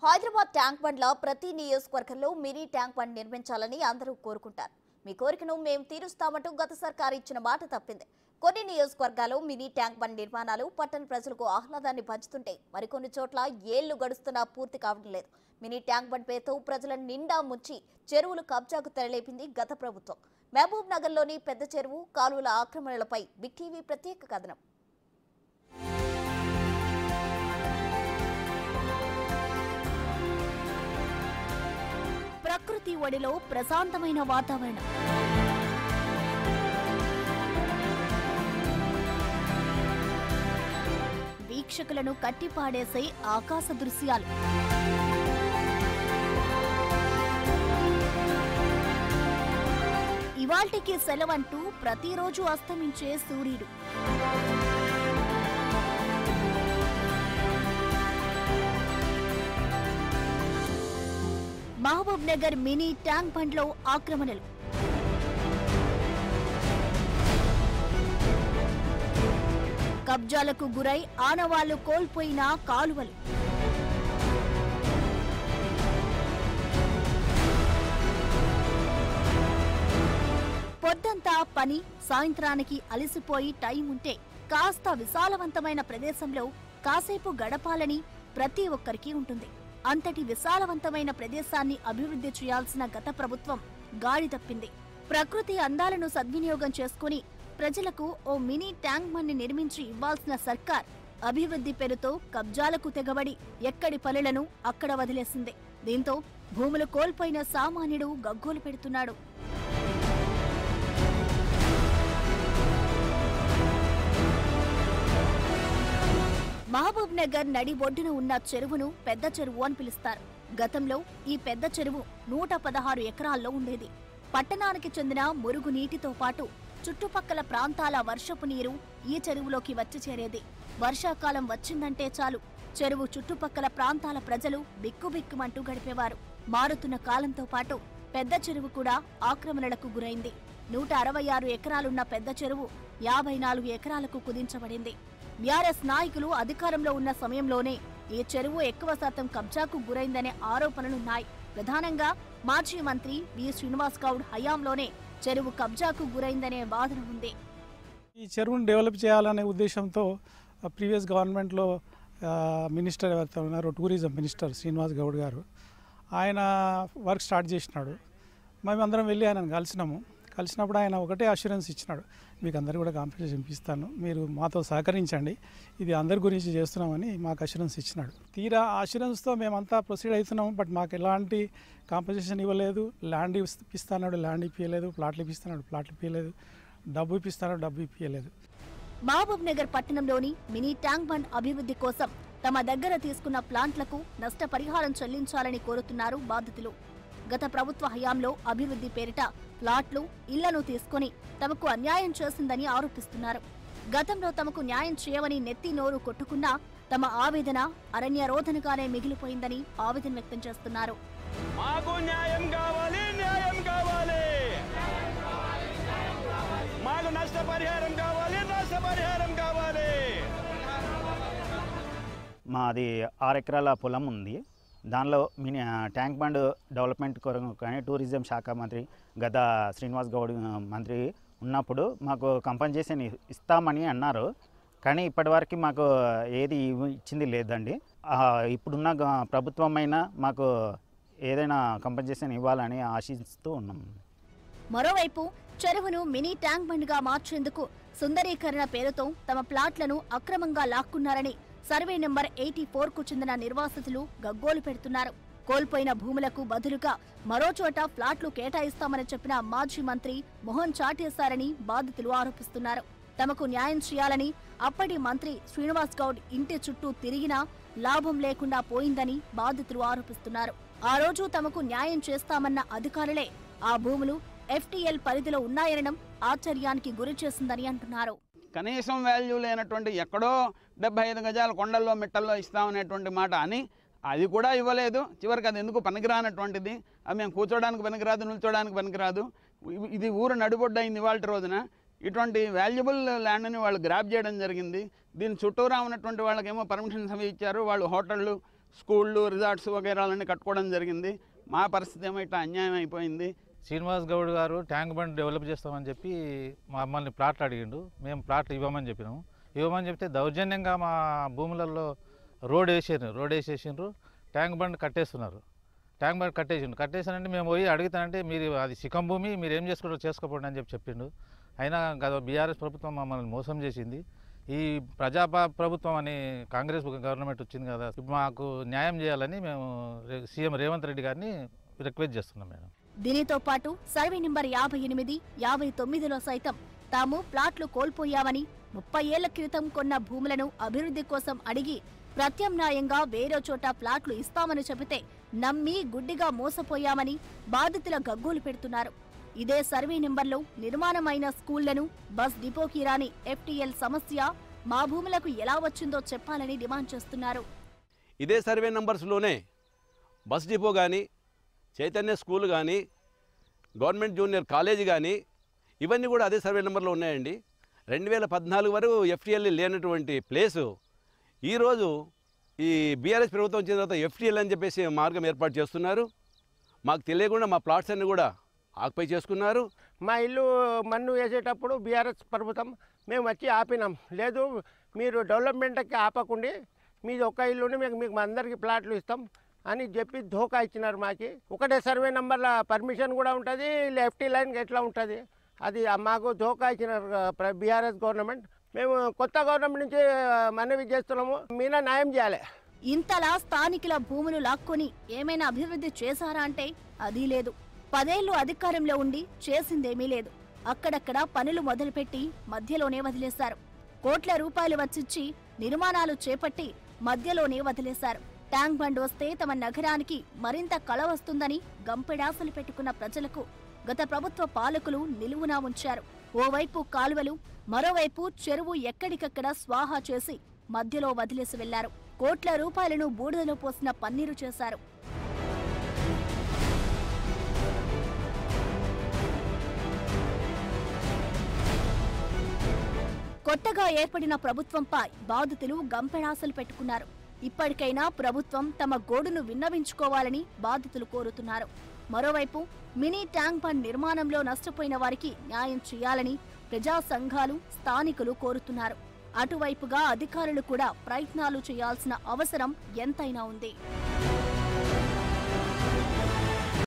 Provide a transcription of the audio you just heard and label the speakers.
Speaker 1: Hyderabad tank బండ్లో ప్రతి నియోజకవర్గంలో మినీ ట్యాంక్ బండ్ నిర్మించాలని అందరూ కోరుకుంటారు. మీ కోరికను మేము తీరుస్తామంటూ గత సర్కారు ఇచ్చిన మాట తప్పింది. కొన్ని నియోజకవర్గాల్లో మినీ ట్యాంక్ బండ్ నిర్మాణాలు పట్టణ ప్రజలకు ఆహ్లాదాన్ని పంచుతుంటే మరికొన్ని చోట్ల ఏళ్లు గడుస్తున్నా పూర్తి కావడం లేదు. మినీ ట్యాంక్ బండ్ పేరుతో ప్రజలను నిండా ముంచి చెరువులు కబ్జాకు తెరలేపింది గత ప్రభుత్వం. మహబూబ్ నగర్లోని పెద్ద చెరువు కాలువల ఆక్రమణలపై బిగ్ టీవీ ప్రత్యేక కథనం. ప్రకృతి ఒడిలో ప్రశాంతమైన వాతావరణం, వీక్షకులను కట్టిపాడేసే ఆకాశ దృశ్యాలు, ఇవాల్టికి సెలవంటూ ప్రతిరోజు అస్తమించే సూర్యుడు, మహబూబ్ నగర్ మినీ ట్యాంక్ బండ్లో ఆక్రమణలు, కబ్జాలకు గురై ఆనవాళ్లు కోల్పోయిన కాలువలు, పొద్దంతా పని, సాయంత్రానికి అలసిపోయి టైం ఉంటే కాస్త విశాలవంతమైన ప్రదేశంలో కాసేపు గడపాలని ప్రతి ఒక్కరికి ఉంటుంది. అంతటి విశాలవంతమైన ప్రదేశాన్ని అభివృద్ధి చేయాల్సిన గత ప్రభుత్వం గాడి తప్పింది. ప్రకృతి అందాలను సద్వినియోగం చేసుకుని ప్రజలకు ఓ మినీ ట్యాంక్ బండ్ నిర్మించి ఇవ్వాల్సిన సర్కార్ అభివృద్ధి పేరుతో కబ్జాలకు తెగబడి ఎక్కడి పనులను అక్కడ వదిలేసింది. దీంతో భూములు కోల్పోయిన సామాన్యుడు గగ్గోలు పెడుతున్నాడు. మహబూబ్ నగర్ నడి ఒడ్డున ఉన్న చెరువును పెద్ద చెరువు అని పిలుస్తారు. గతంలో ఈ పెద్ద చెరువు 116 ఎకరాల్లో ఉండేది. పట్టణానికి చెందిన మురుగు నీటితో పాటు చుట్టుపక్కల ప్రాంతాల వర్షపు నీరు ఈ చెరువులోకి వచ్చి చేరేది. వర్షాకాలం వచ్చిందంటే చాలు చెరువు చుట్టుపక్కల ప్రాంతాల ప్రజలు బిక్కుబిక్కుమంటూ గడిపేవారు. మారుతున్న కాలంతో పాటు పెద్ద చెరువు కూడా ఆక్రమణలకు గురైంది. 166 ఎకరాలున్న పెద్ద చెరువు 54 ఎకరాలకు కుదించబడింది. బీఆర్ఎస్ నాయకులు అధికారంలో ఉన్న సమయంలోనే ఈ చెరువు ఎక్కువ శాతం కబ్జాకు గురైందనే ఆరోపణలున్నాయి. ప్రధానంగా మాజీ మంత్రి వి శ్రీనివాస్ గౌడ్ హయాంలోనే చెరువు కబ్జాకు గురైందనే వాదన ఉంది.
Speaker 2: ఈ చెరువును డెవలప్ చేయాలనే ఉద్దేశంతో ప్రీవియస్ గవర్నమెంట్లో మినిస్టర్ ఎవరైతే ఉన్నారో టూరిజం మినిస్టర్ శ్రీనివాస్ గౌడ్ గారు ఆయన వర్క్ స్టార్ట్ చేసినాడు. మేమందరం వెళ్ళి ఆయనను కలిసినప్పుడు ఆయన ఒకటే అష్యూరెన్స్ ఇచ్చినాడు, మీకు అందరూ కూడా కాంపెన్సేషన్ ఇస్తాను, మీరు మాతో సహకరించండి, ఇది అందరి గురించి చేస్తున్నామని మాకు అష్యూరెన్స్ ఇచ్చినాడు. తీరా అష్యూరెన్స్తో మేమంతా ప్రొసీడ్ అవుతున్నాము. బట్ మాకు ఎలాంటి కాంపెన్సేషన్ ఇవ్వలేదు. ల్యాండ్ ఇప్పిస్తున్నాడు, ల్యాండ్ ఇప్పించలేదు. ప్లాట్లు ఇప్పిస్తున్నాడు, ప్లాట్లు ఇప్పించలేదు. డబ్బు ఇప్పిస్తున్నాడు, డబ్బు ఇప్పించలేదు.
Speaker 1: మహబూబ్ నగర్ పట్టణంలోని మినీ ట్యాంక్ బండ్ అభివృద్ధి కోసం తమ దగ్గర తీసుకున్న ప్లాంట్లకు నష్టపరిహారం చెల్లించాలని కోరుతున్నారు బాధితులు. గత ప్రభుత్వ హయాంలో అభివృద్ధి పేరిట ప్లాట్లు, ఇళ్లను తీసుకుని తమకు అన్యాయం చేసిందని ఆరోపిస్తున్నారు. గతంలో తమకు న్యాయం చేయవని నెత్తి నోరు కొట్టుకున్నా తమ ఆవేదన అరణ్యరోధనగానే మిగిలిపోయిందని ఆవేదన వ్యక్తం చేస్తున్నారు.
Speaker 3: మాకు న్యాయం కావాలి, న్యాయం కావాలి, మాకు నష్టపరిహారం కావాలి, నష్టపరిహారం కావాలి. మాది 6 ఎకరాల పొలం ఉంది. దానిలో మినీ ట్యాంక్ బండ్ డెవలప్మెంట్ కొరకు కానీ టూరిజం శాఖ మంత్రి గత శ్రీనివాస్ గౌడ్ మంత్రి ఉన్నప్పుడు మాకు కంపెన్సేషన్ ఇస్తామని అన్నారు. కానీ ఇప్పటివరకు మాకు ఏది ఇచ్చింది లేదండి. ఇప్పుడున్న ప్రభుత్వం అయినా మాకు ఏదైనా కంపెన్సేషన్ ఇవ్వాలని ఆశిస్తూ ఉన్నాం.
Speaker 1: మరోవైపు చెరువును మినీ ట్యాంక్ బండ్గా మార్చేందుకు సుందరీకరణ పేరుతో తమ ప్లాట్లను అక్రమంగా లాక్కున్నారని సర్వే నెంబర్ 84కు చెందిన నిర్వాసితులు గగ్గోలు పెడుతున్నారు. కోల్పోయిన భూములకు బదులుగా మరోచోట ఫ్లాట్లు కేటాయిస్తామని చెప్పిన మాజీ మంత్రి మొహం చాటేశారని బాధితులు ఆరోపిస్తున్నారు. తమకు న్యాయం చేయాలని అప్పటి మంత్రి శ్రీనివాస్ గౌడ్ ఇంటి చుట్టూ తిరిగినా లాభం లేకుండా పోయిందని బాధితులు ఆరోపిస్తున్నారు. ఆ రోజు తమకు న్యాయం చేస్తామన్న అధికారులే ఆ భూములు FTL పరిధిలో ఉన్నాయనడం ఆశ్చర్యానికి గురి చేసిందని అంటున్నారు.
Speaker 3: కనీసం వాల్యూ లేనటువంటి ఎక్కడో 75 గజాల కొండల్లో మిట్టల్లో ఇస్తామనేటువంటి మాట అని అది కూడా ఇవ్వలేదు. చివరికి అది ఎందుకు పనికిరానటువంటిది. అది మేము కూర్చోడానికి పనికిరాదు, నిల్చోడానికి పనికిరాదు. ఇది ఊరు నడిబొడ్డు అయింది ఇవాళ రోజున. ఇటువంటి వాల్యుబుల్ ల్యాండ్ని వాళ్ళు గ్రాప్ చేయడం జరిగింది. దీని చుట్టూరా ఉన్నటువంటి వాళ్ళకేమో పర్మిషన్స్ అవి ఇచ్చారు. వాళ్ళు హోటళ్ళు
Speaker 4: స్కూళ్ళు, రిసార్ట్స్ వగైరాలన్నీ కట్టుకోవడం జరిగింది. మా పరిస్థితి ఏమో ఇట్లా అన్యాయం అయిపోయింది.
Speaker 5: శ్రీనివాస్ గౌడ్ గారు ట్యాంక్ బండ్ డెవలప్ చేస్తామని చెప్పి మమ్మల్ని ప్లాట్లు అడిగిండు. మేము ప్లాట్లు ఇవ్వమని చెప్పినాము. ఇవ్వమని చెప్తే దౌర్జన్యంగా మా భూములలో రోడ్ వేసేసిండ్రు. ట్యాంక్ బండ్ కట్టేస్తున్నారు. ట్యాంక్ బండ్ కట్టేసానంటే మేము పోయి అడుగుతానంటే మీరు అది శిఖం భూమి, మీరు ఏం చేసుకుంటారో చేసుకోపోండి అని చెప్పిండు. అయినా గత బీఆర్ఎస్ ప్రభుత్వం మమ్మల్ని మోసం చేసింది. ఈ ప్రభుత్వం అని కాంగ్రెస్ గవర్నమెంట్ వచ్చింది కదా, మాకు న్యాయం చేయాలని మేము సీఎం రేవంత్ రెడ్డి గారిని రిక్వెస్ట్ చేస్తున్నాం మేడం.
Speaker 1: దీనితో పాటు సర్వే నెంబర్ 58, 59లో సైతం తాము ప్లాట్లు కోల్పోయామని 30 ఏళ్ల క్రితం కొన్న భూములను అభివృద్ధి కోసం అడిగి ప్రత్యామ్నాయంగా వేరే చోట ప్లాట్లు ఇస్తామని చెబితే నమ్మి గుడ్డిగా మోసపోయామని బాధితుల గగ్గోలు పెడుతున్నారు. ఇదే సర్వే నెంబర్లో నిర్మాణమైన స్కూళ్లను, బస్ డిపోకి రాని FTL సమస్య మా భూములకు ఎలా వచ్చిందో చెప్పాలని డిమాండ్ చేస్తున్నారు.
Speaker 6: ఇదే సర్వే నంబర్స్లోనే బస్ డిపో కానీ, చైతన్య స్కూల్ కానీ, గవర్నమెంట్ జూనియర్ కాలేజీ కానీ ఇవన్నీ కూడా అదే సర్వే నెంబర్లో ఉన్నాయండి. 2014 వరకు FTL లేనటువంటి ప్లేసు ఈరోజు ఈ బీఆర్ఎస్ ప్రభుత్వం వచ్చిన తర్వాత FTL అని చెప్పేసి మార్గం ఏర్పాటు చేస్తున్నారు. మాకు తెలియకుండా మా ప్లాట్స్ అన్ని కూడా ఆక్యుపై చేసుకున్నారు.
Speaker 7: మా ఇల్లు మన్ను వేసేటప్పుడు బీఆర్ఎస్ ప్రభుత్వం మేము వచ్చి ఆపినాం. లేదు మీరు డెవలప్మెంట్కి ఆపకుండి మీది ఒక ఇల్లుని మీకు అందరికీ ప్లాట్లు ఇస్తాం అని చెప్పి ధోకా ఇచ్చినారు. మాకి ఒకటే సర్వే నెంబర్ల పర్మిషన్ కూడా ఉంటుంది, FT లైన్కి ఎట్లా ఉంటుంది, అది మాకు ధోకా ఇచ్చినారు బీఆర్ఎస్ గవర్నమెంట్. మేము కొత్త గవర్నమెంట్ నుంచి మనవి చేస్తున్నాము, మీనా న్యాయం చేయాలి.
Speaker 1: ఇంతలా స్థానికుల భూములు లాక్కొని ఏమైనా అభివృద్ధి చేశారా అంటే అదీ లేదు. 10 ఏళ్లు అధికారంలో ఉండి చేసిందేమీ లేదు. అక్కడక్కడ పనులు మొదలుపెట్టి మధ్యలోనే వదిలేశారు. కోట్ల రూపాయలు వచ్చిచ్చి నిర్మాణాలు చేపట్టి మధ్యలోనే వదిలేశారు. ట్యాంక్ బండ్ వస్తే తమ నగరానికి మరింత కళ వస్తుందని గంపెడాసలు పెట్టుకున్న ప్రజలకు గత ప్రభుత్వ పాలకులు నిలువునా ఉంచారు. ఓవైపు కాలువలు, మరోవైపు చెరువు ఎక్కడికక్కడ స్వాహా చేసి మధ్యలో వదిలేసి వెళ్లారు. కోట్ల రూపాయలను బూడిదలో పోసిన పన్నీరు చేశారు. కొత్తగా ఏర్పడిన ప్రభుత్వంపై బాధితులు గంపెడాసలు పెట్టుకున్నారు. ఇప్పటికైనా ప్రభుత్వం తమ గోడును విన్నవించుకోవాలని బాధితులు కోరుతున్నారు. మరోవైపు మినీ ట్యాంక్ బండ్ నిర్మాణంలో నష్టపోయిన వారికి న్యాయం చేయాలని ప్రజా సంఘాలు, స్థానికులు కోరుతున్నారు. అటువైపుగా అధికారులు కూడా ప్రయత్నాలు చేయాల్సిన అవసరం ఎంతైనా ఉంది.